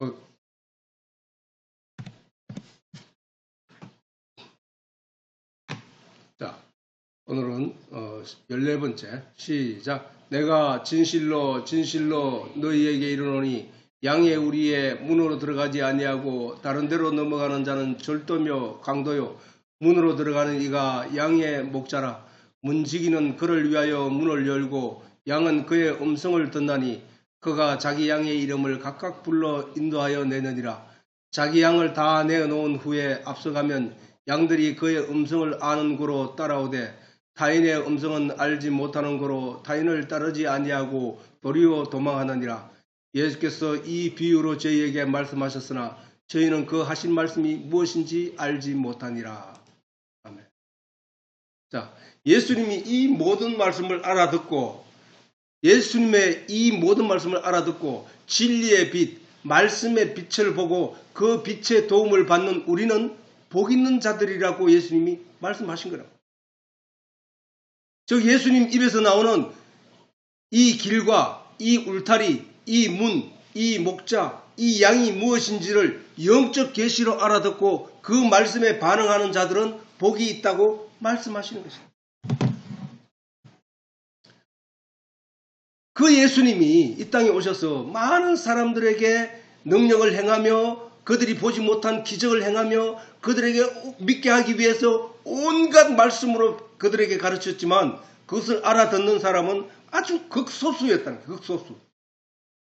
어, 자, 오늘은 14번째 시작. 내가 진실로 진실로 너희에게 이르노니 양의 우리의 문으로 들어가지 아니하고 다른 데로 넘어가는 자는 절도며 강도요 문으로 들어가는 이가 양의 목자라. 문지기는 그를 위하여 문을 열고 양은 그의 음성을 듣나니 그가 자기 양의 이름을 각각 불러 인도하여 내느니라. 자기 양을 다 내어놓은 후에 앞서가면 양들이 그의 음성을 아는 고로 따라오되 타인의 음성은 알지 못하는 고로 타인을 따르지 아니하고 도리어 도망하느니라. 예수께서 이 비유로 저희에게 말씀하셨으나 저희는 그 하신 말씀이 무엇인지 알지 못하니라. 아멘. 자, 예수님이 이 모든 말씀을 알아듣고 예수님의 이 모든 말씀을 알아듣고 진리의 빛, 말씀의 빛을 보고 그 빛의 도움을 받는 우리는 복 있는 자들이라고 예수님이 말씀하신 거라고. 즉 예수님 입에서 나오는 이 길과 이 울타리, 이 문, 이 목자, 이 양이 무엇인지를 영적 계시로 알아듣고 그 말씀에 반응하는 자들은 복이 있다고 말씀하시는 것입니다. 그 예수님이 이 땅에 오셔서 많은 사람들에게 능력을 행하며 그들이 보지 못한 기적을 행하며 그들에게 믿게 하기 위해서 온갖 말씀으로 그들에게 가르쳤지만 그것을 알아듣는 사람은 아주 극소수였다니까. 극소수.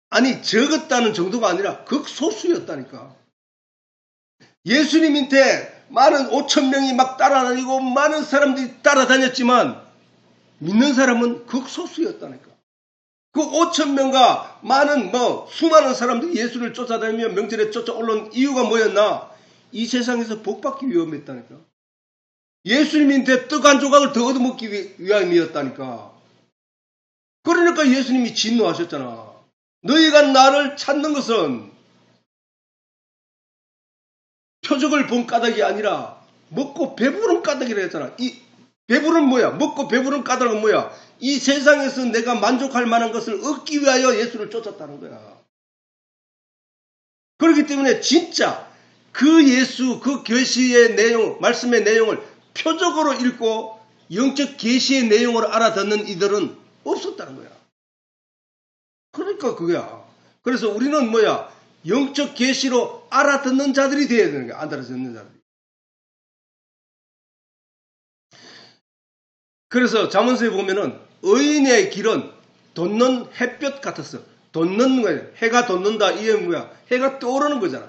아니 적었다는 정도가 아니라 극소수였다니까. 예수님한테 많은 5,000명이 막 따라다니고 많은 사람들이 따라다녔지만 믿는 사람은 극소수였다니까. 그 5,000명과 많은 수많은 사람들이 예수를 쫓아다니며 명절에 쫓아 올라온 이유가 뭐였나? 이 세상에서 복받기 위함이었다니까. 예수님한테 떡 한 조각을 더 얻어먹기 위함이었다니까. 그러니까 예수님이 진노하셨잖아. 너희가 나를 찾는 것은 표적을 본 까닭이 아니라 먹고 배부른 까닭이라 했잖아. 이 배부른 뭐야? 먹고 배부른 까닭은 뭐야? 이 세상에서 내가 만족할 만한 것을 얻기 위하여 예수를 쫓았다는 거야. 그렇기 때문에 진짜 그 예수, 그 계시의 내용, 말씀의 내용을 표적으로 읽고 영적 계시의 내용을 알아듣는 이들은 없었다는 거야. 그러니까 그거야. 그래서 우리는 뭐야? 영적 계시로 알아듣는 자들이 되어야 되는 거야. 알아듣는 자들이. 그래서 잠언서에 보면은 의인의 길은 돋는 햇볕 같았어. 돋는 거야. 해가 돋는다. 이게 뭐야? 해가 떠오르는 거잖아.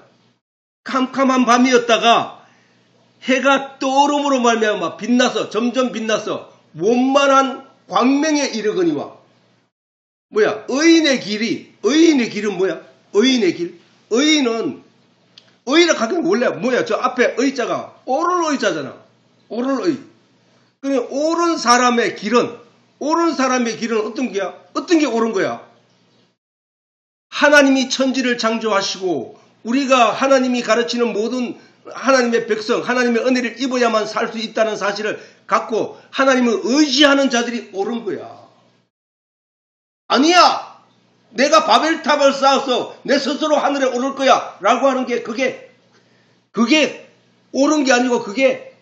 캄캄한 밤이었다가 해가 떠오름으로 말미암아 빛나서 점점 빛나서 원만한 광명에 이르거니와 뭐야? 의인의 길은 뭐야? 의인의 길. 의인은 하기는 원래 뭐야? 저 앞에 의자가 옳은 의자잖아. 옳은 의. 그러면 옳은 사람의 길은 어떤 게야? 어떤 게 옳은 거야? 하나님이 천지를 창조하시고 우리가 하나님이 가르치는 모든 하나님의 백성, 하나님의 은혜를 입어야만 살 수 있다는 사실을 갖고 하나님을 의지하는 자들이 옳은 거야. 아니야! 내가 바벨탑을 쌓아서 내 스스로 하늘에 오를 거야 라고 하는 게 그게 옳은 게 아니고 그게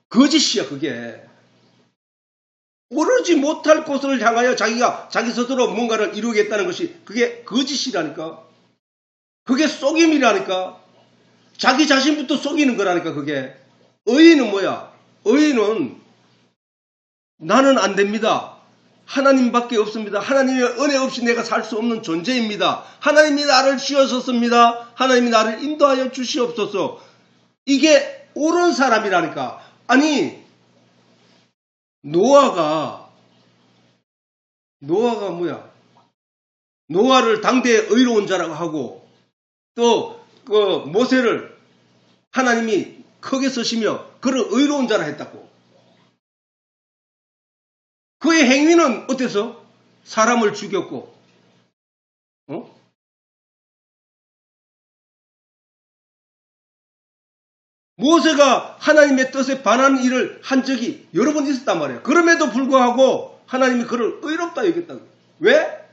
거짓이야. 그게 오르지 못할 곳을 향하여 자기 스스로 뭔가를 이루겠다는 것이 그게 거짓이라니까. 그게 속임이라니까. 자기 자신부터 속이는 거라니까. 그게 의인은 뭐야? 의인은 나는 안 됩니다. 하나님밖에 없습니다. 하나님의 은혜 없이 내가 살 수 없는 존재입니다. 하나님이 나를 지으셨습니다. 하나님이 나를 인도하여 주시옵소서. 이게 옳은 사람이라니까. 아니 노아가 뭐야? 노아를 당대의 의로운 자라고 하고 또 그 모세를 하나님이 크게 쓰시며 그를 의로운 자라 했다고. 그의 행위는 어때서? 사람을 죽였고 모세가 하나님의 뜻에 반하는 일을 한 적이 여러 번 있었단 말이에요. 그럼에도 불구하고 하나님이 그를 의롭다 여겼다고. 왜?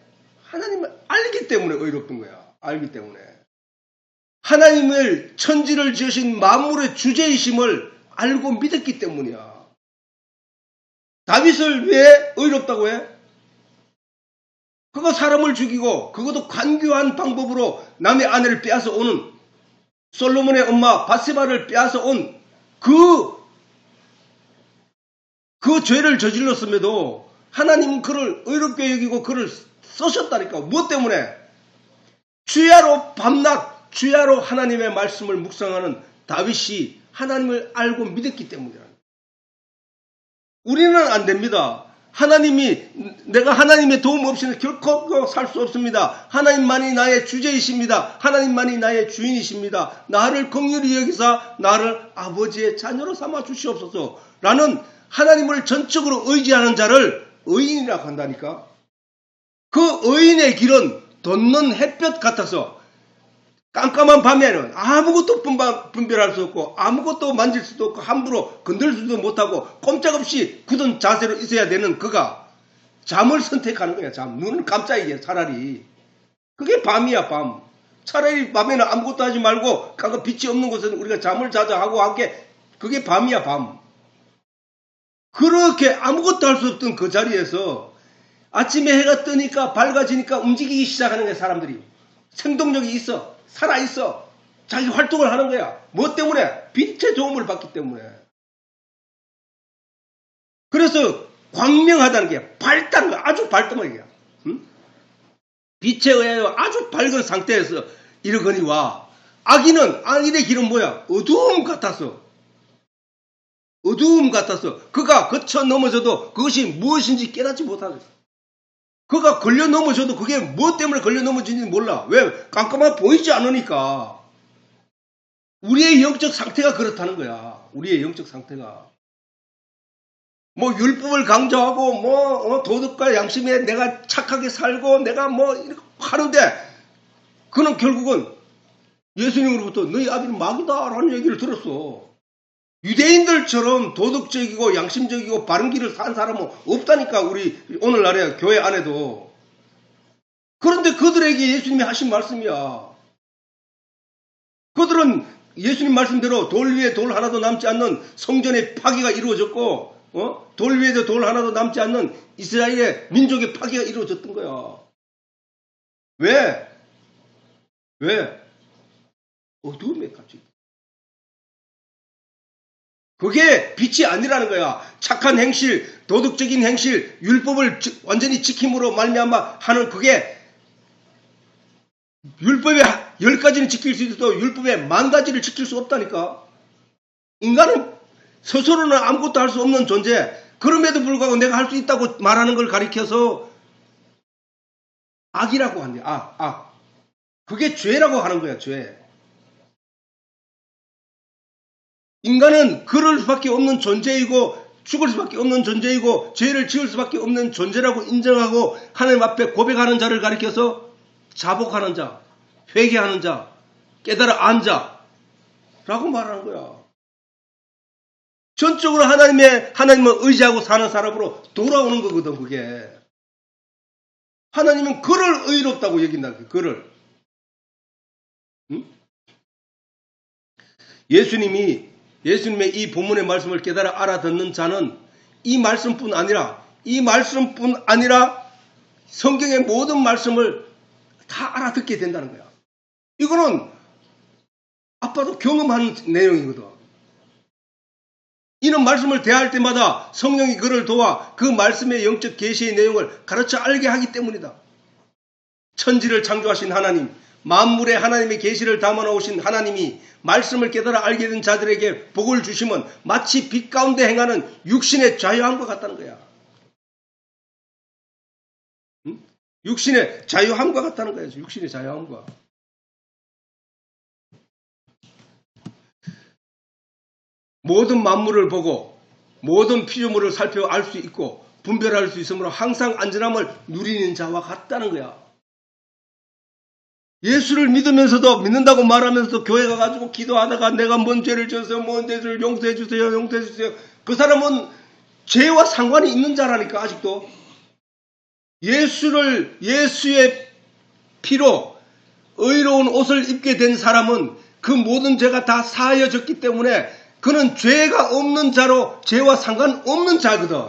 하나님을 알기 때문에 의롭던 거야. 알기 때문에. 하나님을 천지를 지으신 만물의 주제이심을 알고 믿었기 때문이야. 다윗을 왜 의롭다고 해? 그거 사람을 죽이고 그것도 간교한 방법으로 남의 아내를 빼앗아 오는 솔로몬의 엄마 바세바를 빼앗아 온 그 죄를 저질렀음에도 하나님은 그를 의롭게 여기고 그를 쓰셨다니까. 무엇 때문에? 주야로 밤낮 주야로 하나님의 말씀을 묵상하는 다윗이 하나님을 알고 믿었기 때문이라. 우리는 안 됩니다. 내가 하나님의 도움 없이는 결코 살 수 없습니다. 하나님만이 나의 주제이십니다. 하나님만이 나의 주인이십니다. 나를 긍휼히 여기사 나를 아버지의 자녀로 삼아 주시옵소서. 라는 하나님을 전적으로 의지하는 자를 의인이라고 한다니까. 그 의인의 길은 돋는 햇볕 같아서 깜깜한 밤에는 아무것도 분별할 수 없고 아무것도 만질 수도 없고 함부로 건들 수도 못하고 꼼짝없이 굳은 자세로 있어야 되는 그가 잠을 선택하는 거야. 눈을 감자이게 차라리. 그게 밤이야 밤. 차라리 밤에는 아무것도 하지 말고 빛이 없는 곳에서 우리가 잠을 자자 하고 함께 그게 밤이야 밤. 그렇게 아무것도 할 수 없던 그 자리에서 아침에 해가 뜨니까 밝아지니까 움직이기 시작하는 거야. 사람들이. 생동력이 있어. 살아있어. 자기 활동을 하는 거야. 뭐 때문에? 빛의 도움을 받기 때문에. 그래서 광명하다는 게 밝다는 거야. 아주 밝다는 거야. 응? 빛에 의하여 아주 밝은 상태에서 이르거니와 악인의 길은 뭐야? 어두움 같았어. 어두움 같아서 그가 거쳐 넘어져도 그것이 무엇인지 깨닫지 못하죠. 그가 걸려 넘어져도 그게 무엇 때문에 걸려 넘어지는지 몰라. 왜? 깜깜하게 보이지 않으니까. 우리의 영적 상태가 그렇다는 거야. 우리의 영적 상태가. 율법을 강조하고 도덕과 양심에 내가 착하게 살고 내가 이렇게 하는데 그는 결국은 예수님으로부터 너희 아들은 마귀다 라는 얘기를 들었어. 유대인들처럼 도덕적이고 양심적이고 바른 길을 산 사람은 없다니까. 우리 오늘날에 교회 안에도. 그런데 그들에게 예수님이 하신 말씀이야. 그들은 예수님 말씀대로 돌 위에 돌 하나도 남지 않는 성전의 파괴가 이루어졌고 돌 위에도 돌 하나도 남지 않는 이스라엘의 민족의 파괴가 이루어졌던 거야. 왜? 어두움에 갇혀. 그게 빛이 아니라는 거야. 착한 행실, 도덕적인 행실, 율법을 완전히 지킴으로 말미암아 하는 그게 율법의 10가지는 지킬 수 있어도 율법의 10,000가지를 지킬 수 없다니까. 인간은 스스로는 아무것도 할 수 없는 존재. 그럼에도 불구하고 내가 할 수 있다고 말하는 걸 가리켜서 악이라고 한대. 악. 그게 죄라고 하는 거야. 죄. 인간은 그럴 수밖에 없는 존재이고 죽을 수밖에 없는 존재이고 죄를 지을 수밖에 없는 존재라고 인정하고 하나님 앞에 고백하는 자를 가리켜서 자복하는 자, 회개하는 자, 깨달아 안 자라고 말하는 거야. 전적으로 하나님을 의지하고 사는 사람으로 돌아오는 거거든. 그게. 하나님은 그를 의롭다고 여긴다. 그를. 응? 예수님의 이 본문의 말씀을 깨달아 알아듣는 자는 이 말씀뿐 아니라 성경의 모든 말씀을 다 알아듣게 된다는 거야. 이거는 아빠도 경험한 내용이거든. 이는 말씀을 대할 때마다 성령이 그를 도와 그 말씀의 영적 계시의 내용을 가르쳐 알게 하기 때문이다. 천지를 창조하신 하나님, 만물에 하나님의 계시를 담아놓으신 하나님이 말씀을 깨달아 알게 된 자들에게 복을 주심은 마치 빛 가운데 행하는 육신의 자유함과 같다는 거야. 응? 육신의 자유함과 같다는 거야. 육신의 자유함과. 모든 만물을 보고 모든 피조물을 살펴 알 수 있고 분별할 수 있으므로 항상 안전함을 누리는 자와 같다는 거야. 예수를 믿으면서도 믿는다고 말하면서도 교회 가가지고 기도하다가 내가 뭔 죄를 지었어요. 뭔 죄를 용서해 주세요. 그 사람은 죄와 상관이 있는 자라니까. 아직도 예수의 피로 의로운 옷을 입게 된 사람은 그 모든 죄가 다 사하여졌기 때문에 그는 죄가 없는 자로 죄와 상관없는 자거든.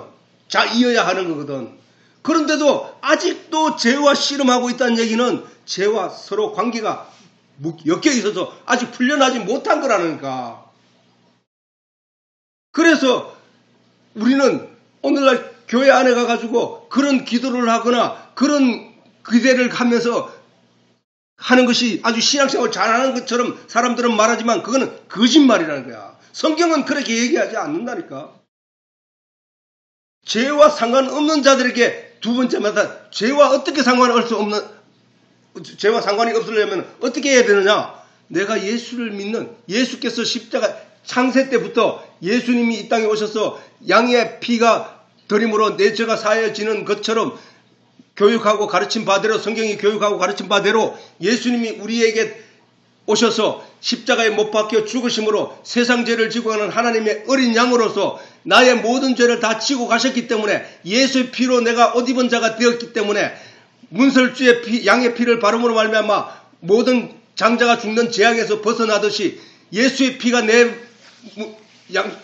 자이어야 하는 거거든. 그런데도 아직도 죄와 씨름하고 있다는 얘기는 죄와 서로 관계가 엮여 있어서 아직 풀려나지 못한 거라니까. 그래서 우리는 오늘날 교회 안에 가가지고 그런 기도를 하거나 그런 기대를 하면서 하는 것이 아주 신앙생활 잘하는 것처럼 사람들은 말하지만 그거는 거짓말이라는 거야. 성경은 그렇게 얘기하지 않는다니까. 죄와 상관없는 자들에게 두 번째마다 죄와 어떻게 상관이 죄와 상관이 없으려면 어떻게 해야 되느냐? 내가 예수를 믿는, 예수께서 십자가 창세 때부터 예수님이 이 땅에 오셔서 양의 피가 드림으로 내 죄가 사해지는 것처럼 교육하고 가르친 바대로, 성경이 교육하고 가르친 바대로 예수님이 우리에게 오셔서 십자가에 못 박혀 죽으심으로 세상 죄를 지고 가는 하나님의 어린 양으로서 나의 모든 죄를 다 지고 가셨기 때문에 예수의 피로 내가 옷 입은 자가 되었기 때문에 문설주의 피, 양의 피를 바름으로 말미암아 모든 장자가 죽는 재앙에서 벗어나듯이 예수의 피가 내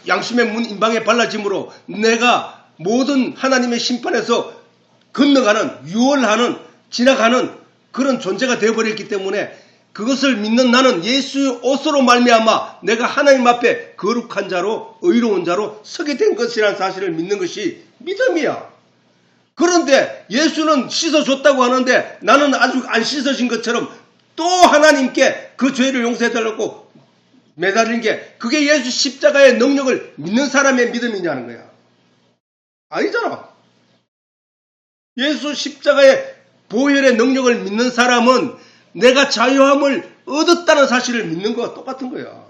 양심의 문 임방에 발라짐으로 내가 모든 하나님의 심판에서 건너가는, 유월하는, 지나가는 그런 존재가 되어버렸기 때문에 그것을 믿는 나는 예수의 옷으로 말미암아 내가 하나님 앞에 거룩한 자로, 의로운 자로 서게 된 것이라는 사실을 믿는 것이 믿음이야. 그런데 예수는 씻어줬다고 하는데 나는 아직 안 씻어진 것처럼 또 하나님께 그 죄를 용서해달라고 매달린 게 그게 예수 십자가의 능력을 믿는 사람의 믿음이냐는 거야. 아니잖아. 예수 십자가의 보혈의 능력을 믿는 사람은 내가 자유함을 얻었다는 사실을 믿는 거와 똑같은 거야.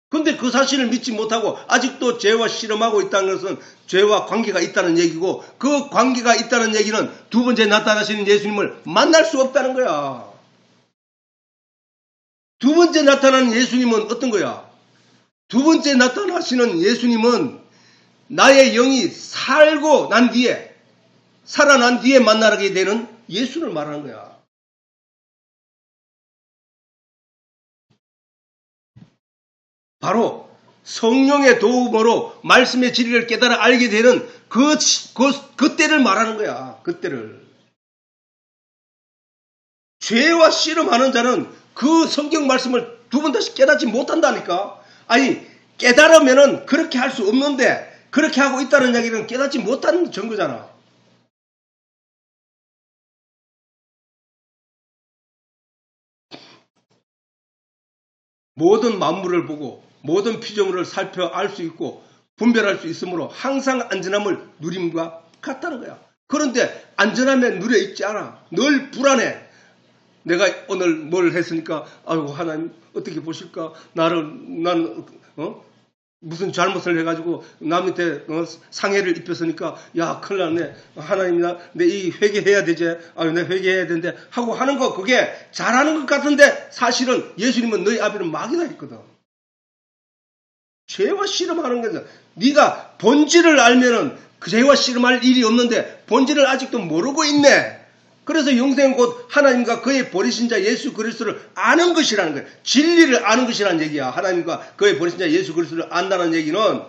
근데 그 사실을 믿지 못하고 아직도 죄와 씨름하고 있다는 것은 죄와 관계가 있다는 얘기고 그 관계가 있다는 얘기는 두 번째 나타나시는 예수님을 만날 수 없다는 거야. 두 번째 나타나는 예수님은 어떤 거야? 두 번째 나타나시는 예수님은 나의 영이 살고 난 뒤에, 살아난 뒤에 만나게 되는 예수를 말하는 거야. 바로 성령의 도움으로 말씀의 진리를 깨달아 알게 되는 그때를 말하는 거야. 그때를. 죄와 씨름하는 자는 그 성경 말씀을 두 번 다시 깨닫지 못한다니까. 아니, 깨달으면은 그렇게 할 수 없는데 그렇게 하고 있다는 이야기는 깨닫지 못하는 증거잖아. 모든 만물을 보고 모든 피조물을 살펴 알 수 있고 분별할 수 있으므로 항상 안전함을 누림과 같다는 거야. 그런데 안전함에 누려 있지 않아. 늘 불안해. 내가 오늘 뭘 했으니까 아이고 하나님 어떻게 보실까? 나는 무슨 잘못을 해가지고 남한테 상해를 입혔으니까 야 큰일 났네. 하나님 내 이 회개해야 되지. 내 회개해야 되는데 하고 하는 거 그게 잘하는 것 같은데 사실은 예수님은 너희 앞에는 마귀다 했거든. 죄와 씨름하는 거죠. 네가 본질을 알면은 그 죄와 씨름할 일이 없는데 본질을 아직도 모르고 있네. 그래서 영생은 곧 하나님과 그의 버리신 자 예수 그리스도를 아는 것이라는 거예요. 진리를 아는 것이라는 얘기야. 하나님과 그의 버리신 자 예수 그리스도를 안다는 얘기는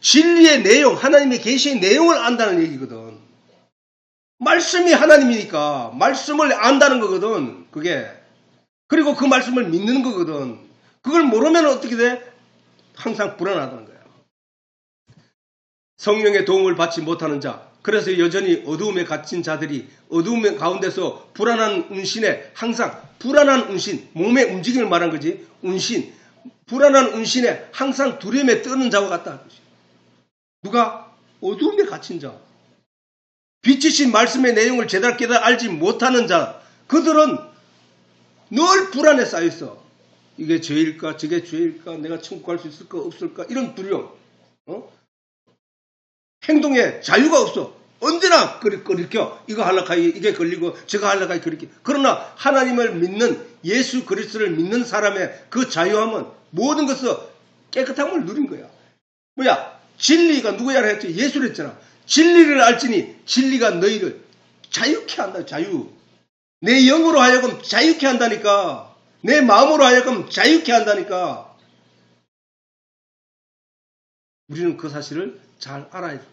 진리의 내용, 하나님의 계시의 내용을 안다는 얘기거든. 말씀이 하나님이니까 말씀을 안다는 거거든. 그게. 그리고 그 말씀을 믿는 거거든. 그걸 모르면 어떻게 돼? 항상 불안하다는 거야. 성령의 도움을 받지 못하는 자, 그래서 여전히 어두움에 갇힌 자들이 어두움 가운데서 불안한 운신에 항상 불안한 운신, 몸의 움직임을 말한 거지. 운신, 불안한 운신에 항상 두려움에 떠는 자와 같다. 누가? 어두움에 갇힌 자. 빛이신 말씀의 내용을 제대로 깨달아 알지 못하는 자. 그들은 늘 불안에 쌓여있어. 이게 죄일까? 저게 죄일까? 내가 천국 갈 수 있을까? 없을까? 이런 두려움. 행동에 자유가 없어. 언제나 걸리켜. 이거 하려고 이게 걸리고 저거 하려고 걸리켜. 그러나 하나님을 믿는 예수 그리스도를 믿는 사람의 그 자유함은 모든 것을 깨끗함을 누린 거야. 뭐야? 진리가 누구야 했지? 예수를 했잖아. 진리를 알지니 진리가 너희를 자유케 한다. 자유. 내 영으로 하여금 자유케 한다니까. 내 마음으로 하여금 자유케 한다니까. 우리는 그 사실을 잘 알아야 돼.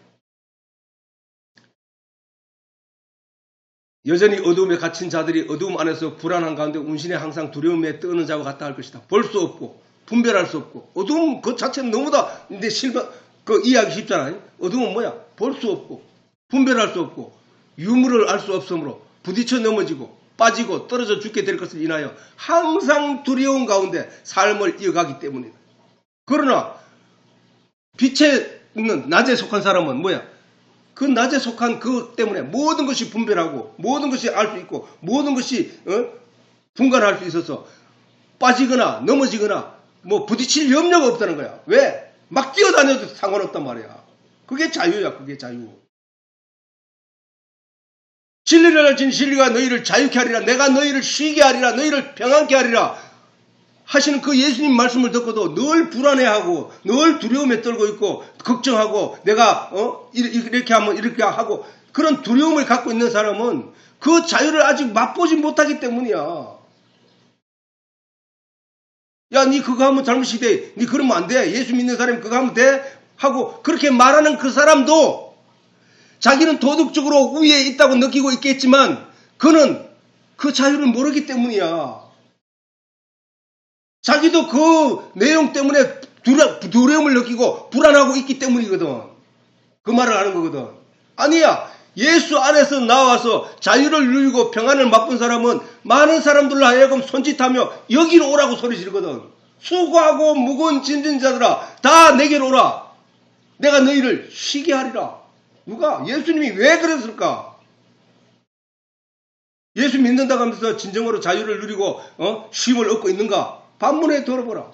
여전히 어두움에 갇힌 자들이 어두움 안에서 불안한 가운데 운신에 항상 두려움에 떠는 자와 같다 할 것이다. 볼 수 없고 분별할 수 없고 어두움 그 자체는 너무나 근데 그 이해하기 쉽잖아요. 어두움은 뭐야? 볼 수 없고 분별할 수 없고 유무를 알 수 없으므로 부딪혀 넘어지고 빠지고 떨어져 죽게 될 것을 인하여 항상 두려움 가운데 삶을 이어가기 때문이다. 그러나 빛에 있는 낮에 속한 사람은 뭐야? 그 낮에 속한 그 때문에 모든 것이 분별하고 모든 것이 알 수 있고 모든 것이 분간할 수 있어서 빠지거나 넘어지거나 뭐 부딪힐 염려가 없다는 거야. 왜? 막 뛰어다녀도 상관없단 말이야. 그게 자유야. 그게 자유. 진리를 알진 진리가 너희를 자유케 하리라. 내가 너희를 쉬게 하리라. 너희를 평안케 하리라. 하시는 그 예수님 말씀을 듣고도 늘 불안해하고 늘 두려움에 떨고 있고 걱정하고 내가 이렇게 하면 이렇게 하고 그런 두려움을 갖고 있는 사람은 그 자유를 아직 맛보지 못하기 때문이야. 야, 니 그거 하면 잘못이 돼. 니 그러면 안 돼. 예수 믿는 사람이 그거 하면 돼. 하고 그렇게 말하는 그 사람도 자기는 도덕적으로 우위에 있다고 느끼고 있겠지만 그는 그 자유를 모르기 때문이야. 자기도 그 내용 때문에 두려움을 느끼고 불안하고 있기 때문이거든. 그 말을 하는 거거든. 아니야. 예수 안에서 나와서 자유를 누리고 평안을 맛본 사람은 많은 사람들로 하여금 손짓하며 여기로 오라고 소리 지르거든. 수고하고 무거운 짐진 자들아 다 내게로 오라. 내가 너희를 쉬게 하리라. 누가? 예수님이 왜 그랬을까? 예수 믿는다고 하면서 진정으로 자유를 누리고 쉼을 얻고 있는가? 반문에 들어보라.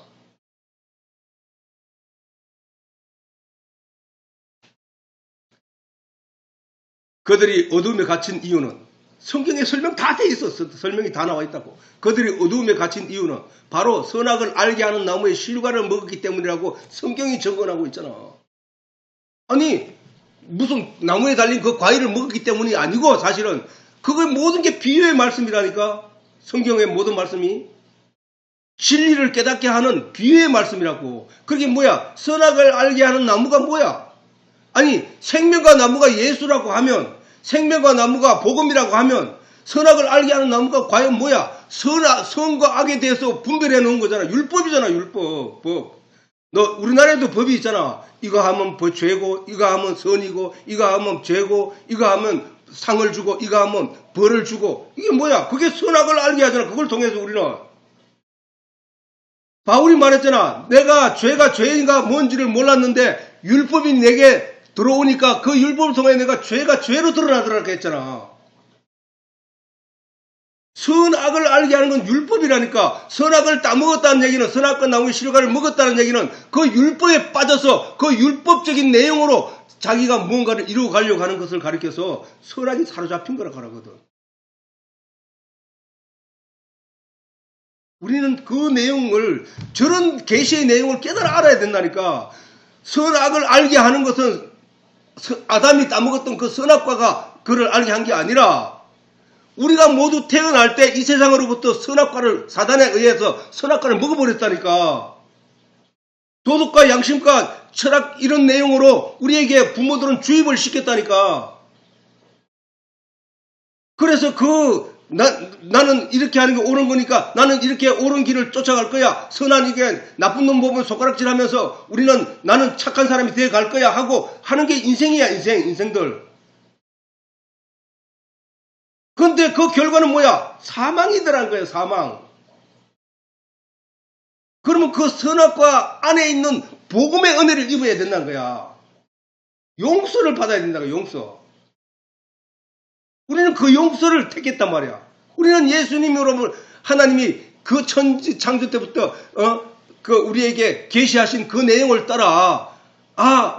그들이 어두움에 갇힌 이유는 성경에 설명 다 돼 있어. 설명이 다 나와 있다고. 그들이 어두움에 갇힌 이유는 바로 선악을 알게 하는 나무의 실과를 먹었기 때문이라고 성경이 증언하고 있잖아. 아니 무슨 나무에 달린 그 과일을 먹었기 때문이 아니고 사실은 그거 모든 게 비유의 말씀이라니까. 성경의 모든 말씀이 진리를 깨닫게 하는 비유의 말씀이라고. 그게 뭐야? 선악을 알게 하는 나무가 뭐야? 아니 생명과 나무가 예수라고 하면 생명과 나무가 복음이라고 하면 선악을 알게 하는 나무가 과연 뭐야? 선과 악에 대해서 분별해 놓은 거잖아. 율법이잖아. 율법. 법. 너 우리나라에도 법이 있잖아. 이거 하면 죄고 이거 하면 선이고 이거 하면 죄고 이거 하면 상을 주고 이거 하면 벌을 주고 이게 뭐야? 그게 선악을 알게 하잖아. 그걸 통해서 우리는 바울이 말했잖아. 내가 죄가 죄인가 뭔지를 몰랐는데 율법이 내게 들어오니까 그 율법을 통해 내가 죄가 죄로 드러나더라고 했잖아. 선악을 알게 하는 건 율법이라니까. 선악을 따먹었다는 얘기는 선악과 나무의 실과를 먹었다는 얘기는 그 율법에 빠져서 그 율법적인 내용으로 자기가 무언가를 이루어 가려고 하는 것을 가리켜서 선악이 사로잡힌 거라고 하거든. 우리는 그 내용을 저런 계시의 내용을 깨달아 알아야 된다니까. 선악을 알게 하는 것은 아담이 따먹었던 그 선악과가 그를 알게 한 게 아니라 우리가 모두 태어날 때 이 세상으로부터 선악과를 사단에 의해서 선악과를 먹어버렸다니까. 도덕과 양심과 철학 이런 내용으로 우리에게 부모들은 주입을 시켰다니까. 그래서 나는 이렇게 하는 게 옳은 거니까 나는 이렇게 옳은 길을 쫓아갈 거야. 선한 이게 나쁜 놈 보면 손가락질 하면서 나는 착한 사람이 되어 갈 거야 하고 하는 게 인생이야. 인생들. 근데 그 결과는 뭐야? 사망이더라는 거예요. 사망. 그러면 그 선악과 안에 있는 복음의 은혜를 입어야 된다는 거야. 용서를 받아야 된다고. 용서. 우리는 그 용서를 택했단 말이야. 우리는 예수님으로 하나님이 그 천지 창조 때부터 우리에게 계시하신 그 내용을 따라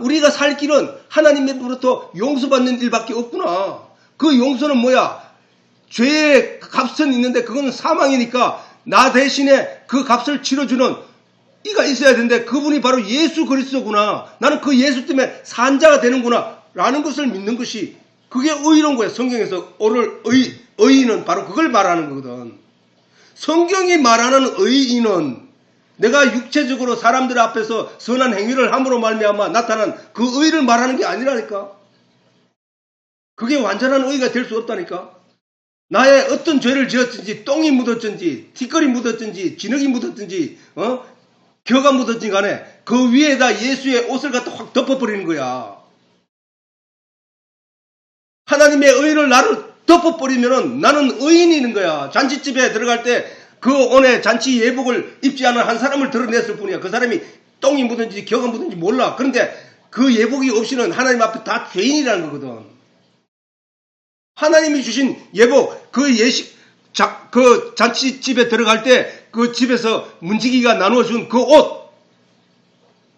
우리가 살 길은 하나님으로부터 용서받는 일밖에 없구나. 그 용서는 뭐야? 죄의 값은 있는데 그건 사망이니까 나 대신에 그 값을 치러주는 이가 있어야 되는데 그분이 바로 예수 그리스도구나. 나는 그 예수 때문에 산 자가 되는구나 라는 것을 믿는 것이 그게 의로운 거야. 성경에서 의의는 바로 그걸 말하는 거거든. 성경이 말하는 의인은 내가 육체적으로 사람들 앞에서 선한 행위를 함으로 말미암아 나타난 그 의를 말하는 게 아니라니까. 그게 완전한 의가 될 수 없다니까. 나의 어떤 죄를 지었든지 똥이 묻었든지 티끌이 묻었든지 진흙이 묻었든지 겨가 묻었든지 간에 그 위에다 예수의 옷을 갖다 확 덮어버리는 거야. 하나님의 의를 나를 덮어버리면은 나는 의인이는 거야. 잔치집에 들어갈 때 그 온에 잔치 예복을 입지 않은 한 사람을 드러냈을 뿐이야. 그 사람이 똥이 묻은지 겨가 묻은지 몰라. 그런데 그 예복이 없이는 하나님 앞에 다 죄인이라는 거거든. 하나님이 주신 예복, 그 잔치집에 들어갈 때 그 집에서 문지기가 나누어준 그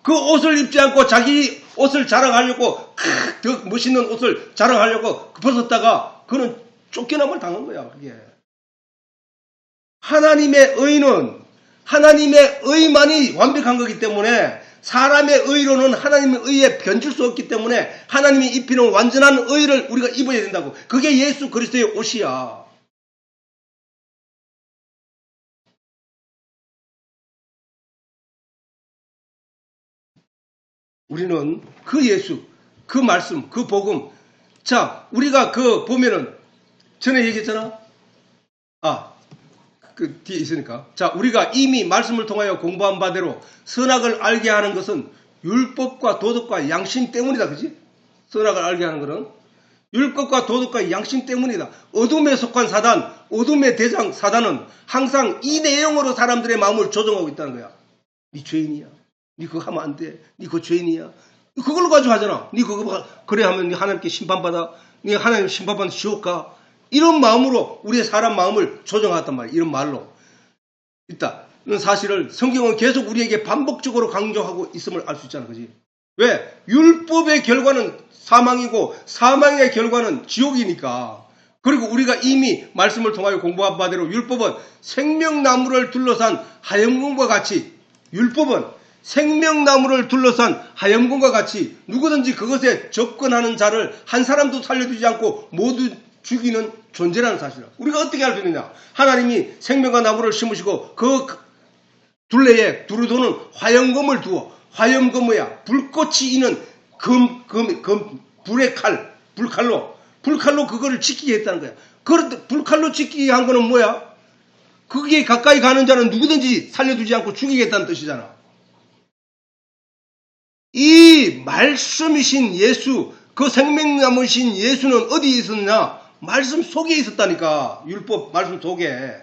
옷을 입지 않고 자기 옷을 자랑하려고 더 멋있는 옷을 자랑하려고 벗었다가 그는 쫓겨남을 당한 거야. 그게 하나님의 의는 하나님의 의만이 완벽한 거기 때문에 사람의 의로는 하나님의 의에 변줄 수 없기 때문에 하나님이 입히는 완전한 의를 우리가 입어야 된다고. 그게 예수 그리스도의 옷이야. 우리는 그 예수, 그 말씀, 그 복음. 자, 우리가 그 보면은 전에 얘기했잖아. 그 뒤에 있으니까. 자, 우리가 이미 말씀을 통하여 공부한 바대로 선악을 알게 하는 것은 율법과 도덕과 양심 때문이다. 그지? 선악을 알게 하는 것은 율법과 도덕과 양심 때문이다. 어둠에 속한 사단, 어둠의 대장 사단은 항상 이 내용으로 사람들의 마음을 조종하고 있다는 거야. 네 죄인이야. 네 그거 하면 안 돼. 네 그거 죄인이야. 그걸로 가지고 하잖아. 네 그거 그래 하면 네 하나님께 심판받아. 네 하나님 심판받는 지옥 가. 이런 마음으로 우리의 사람 마음을 조정했단 말이야. 이런 말로. 일단 사실을 성경은 계속 우리에게 반복적으로 강조하고 있음을 알 수 있잖아. 그지? 왜? 율법의 결과는 사망이고 사망의 결과는 지옥이니까. 그리고 우리가 이미 말씀을 통하여 공부한 바대로 율법은 생명나무를 둘러싼 하염금과 같이 율법은 생명나무를 둘러싼 하염금과 같이 누구든지 그것에 접근하는 자를 한 사람도 살려주지 않고 모두 죽이는 존재라는 사실이야. 우리가 어떻게 할 수 있느냐? 하나님이 생명과 나무를 심으시고 그 둘레에 두루 도는 화염검을 두어 화염검 뭐야? 불꽃이 있는 불의 칼, 불칼로 그거를 지키게 했다는 거야. 그런데 불칼로 지키게 한 거는 뭐야? 거기에 가까이 가는 자는 누구든지 살려두지 않고 죽이겠다는 뜻이잖아. 이 말씀이신 예수, 그 생명나무이신 예수는 어디에 있었느냐? 말씀 속에 있었다니까. 율법 말씀 속에.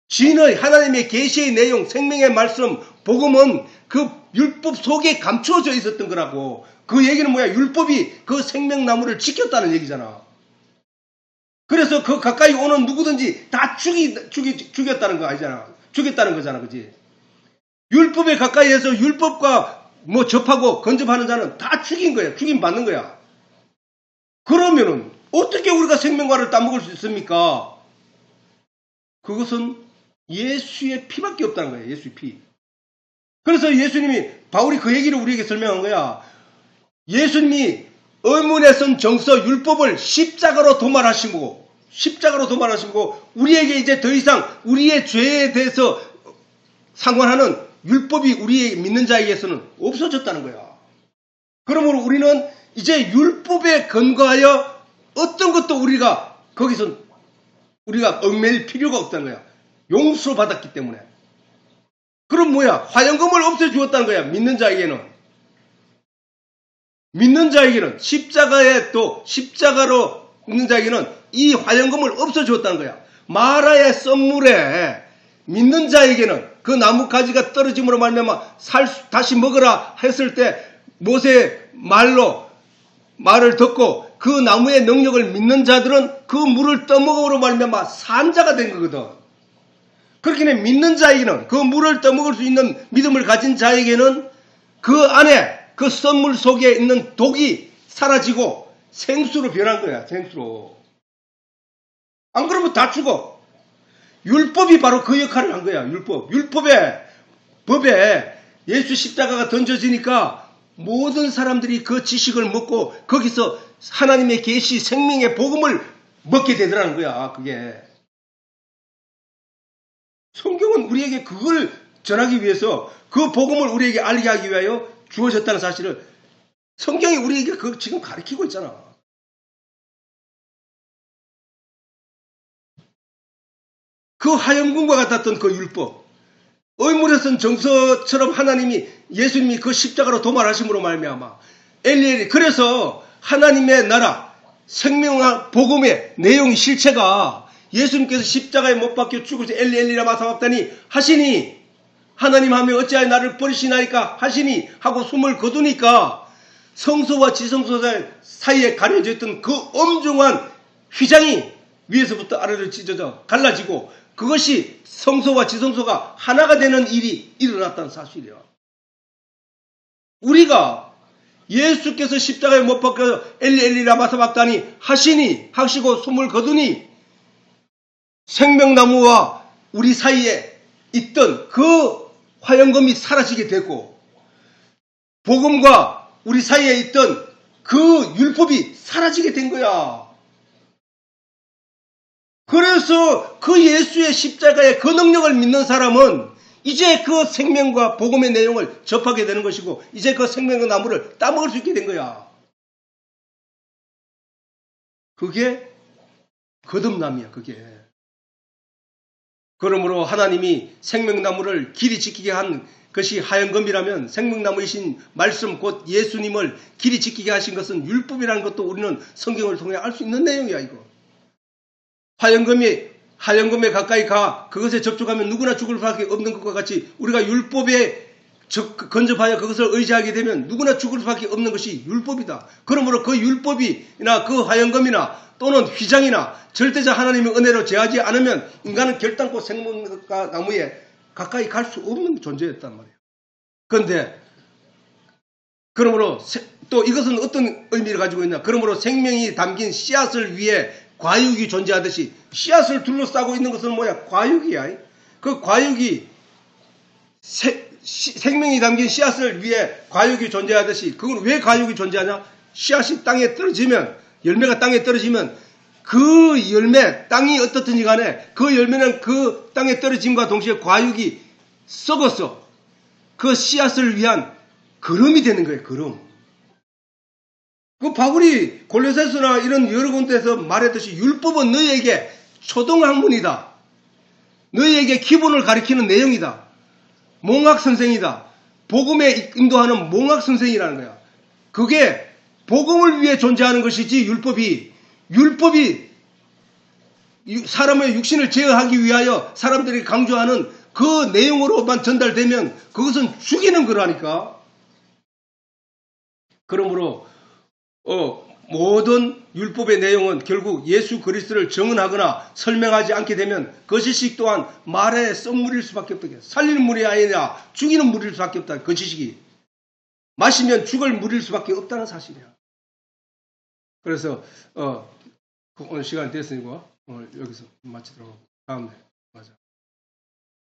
진의 하나님의 계시의 내용, 생명의 말씀, 복음은 그 율법 속에 감추어져 있었던 거라고. 그 얘기는 뭐야? 율법이 그 생명나무를 지켰다는 얘기잖아. 그래서 그 가까이 오는 누구든지 다 죽였다는 거 아니잖아. 죽였다는 거잖아. 그지? 율법에 가까이해서 율법과 뭐 접하고 근접하는 자는 다 죽인 거야. 죽임 받는 거야. 그러면은 어떻게 우리가 생명과를 따먹을 수 있습니까? 그것은 예수의 피밖에 없다는 거예요. 예수의 피. 그래서 예수님이 바울이 그 얘기를 우리에게 설명한 거야. 예수님이 의문에 쓴 정서 율법을 십자가로 도말하시고 우리에게 이제 더 이상 우리의 죄에 대해서 상관하는 율법이 우리의 믿는 자에게서는 없어졌다는 거야. 그러므로 우리는 이제 율법에 근거하여 어떤 것도 우리가 거기서 우리가 얽매일 필요가 없다는 거야. 용서 받았기 때문에. 그럼 뭐야? 화염금을 없애주었다는 거야. 믿는 자에게는 십자가로 믿는 자에게는 이 화염금을 없애주었다는 거야. 마라의 썬물에 믿는 자에게는 그 나뭇가지가 떨어짐으로 말미암아 다시 먹으라 했을 때 모세의 말을 듣고 그 나무의 능력을 믿는 자들은 그 물을 떠먹음으로 말미암아 산 자가 된 거거든. 그렇기 때문에 믿는 자에게는 그 물을 떠먹을 수 있는 믿음을 가진 자에게는 그 안에 그 썬물 속에 있는 독이 사라지고 생수로 변한 거야. 생수로. 안 그러면 다 죽어. 율법이 바로 그 역할을 한 거야. 법에 예수 십자가가 던져지니까 모든 사람들이 그 지식을 먹고 거기서 하나님의 계시 생명의 복음을 먹게 되더라는 거야. 그게. 성경은 우리에게 그걸 전하기 위해서 그 복음을 우리에게 알게 하기 위하여 주어졌다는 사실을 성경이 우리에게 그 지금 가르치고 있잖아. 그 하얀금과 같았던 그 율법, 의물에 쓴 정서처럼 하나님이 예수님이 그 십자가로 도말하심으로 말미암아 엘리엘이 그래서 하나님의 나라 생명과 복음의 내용이 실체가 예수님께서 십자가에 못 박혀 죽으셔 엘리엘리라 마사박다니 하시니 하나님 하며 어찌하여 나를 버리시나이까 하시니 하고 숨을 거두니까 성소와 지성소 사이에 가려져 있던 그 엄중한 휘장이 위에서부터 아래로 찢어져 갈라지고 그것이 성소와 지성소가 하나가 되는 일이 일어났다는 사실이야. 우리가 예수께서 십자가에 못 박혀 엘리 라마사박다니 하시니 하시고 숨을 거두니 생명나무와 우리 사이에 있던 그 화영검이 사라지게 되고 복음과 우리 사이에 있던 그 율법이 사라지게 된 거야. 그래서 그 예수의 십자가의 그 능력을 믿는 사람은 이제 그 생명과 복음의 내용을 접하게 되는 것이고 이제 그 생명의 나무를 따먹을 수 있게 된 거야. 그게 거듭남이야. 그게. 그러므로 하나님이 생명나무를 길이 지키게 한 것이 하얀검이라면 생명나무이신 말씀 곧 예수님을 길이 지키게 하신 것은 율법이라는 것도 우리는 성경을 통해 알 수 있는 내용이야. 이거. 하얀검에 가까이 가 그것에 접촉하면 누구나 죽을 수밖에 없는 것과 같이 우리가 율법에 근접하여 그것을 의지하게 되면 누구나 죽을 수밖에 없는 것이 율법이다. 그러므로 그 율법이나 그 하얀검이나 또는 휘장이나 절대자 하나님의 은혜로 제하지 않으면 인간은 결단코 생명과 나무에 가까이 갈 수 없는 존재였단 말이에요. 그런데 그러므로 또 이것은 어떤 의미를 가지고 있냐. 그러므로 생명이 담긴 씨앗을 위해 과육이 존재하듯이 씨앗을 둘러싸고 있는 것은 뭐야? 과육이야. 그 과육이 생명이 담긴 씨앗을 위해 과육이 존재하듯이 그건 왜 과육이 존재하냐? 씨앗이 땅에 떨어지면 열매가 땅에 떨어지면 그 열매 땅이 어떻든지 간에 그 열매는 그 땅에 떨어짐과 동시에 과육이 썩어서 그 씨앗을 위한 거름이 되는 거예요. 거름. 그 바울이 골로새서나 이런 여러 군데에서 말했듯이 율법은 너희에게 초등학문이다. 너희에게 기본을 가리키는 내용이다. 몽학선생이다. 복음에 인도하는 몽학선생이라는 거야. 그게 복음을 위해 존재하는 것이지 율법이 사람의 육신을 제어하기 위하여 사람들이 강조하는 그 내용으로만 전달되면 그것은 죽이는 거라니까. 그러므로 모든 율법의 내용은 결국 예수 그리스도를 증언하거나 설명하지 않게 되면 그 지식 또한 말의 썩물일 수밖에 없다. 살리는 물이 아니라 죽이는 물일 수밖에 없다. 그 지식이. 마시면 죽을 물일 수밖에 없다는 사실이야. 그래서 오늘 시간이 됐으니까 오늘 여기서 마치도록 하고 다음에 맞아.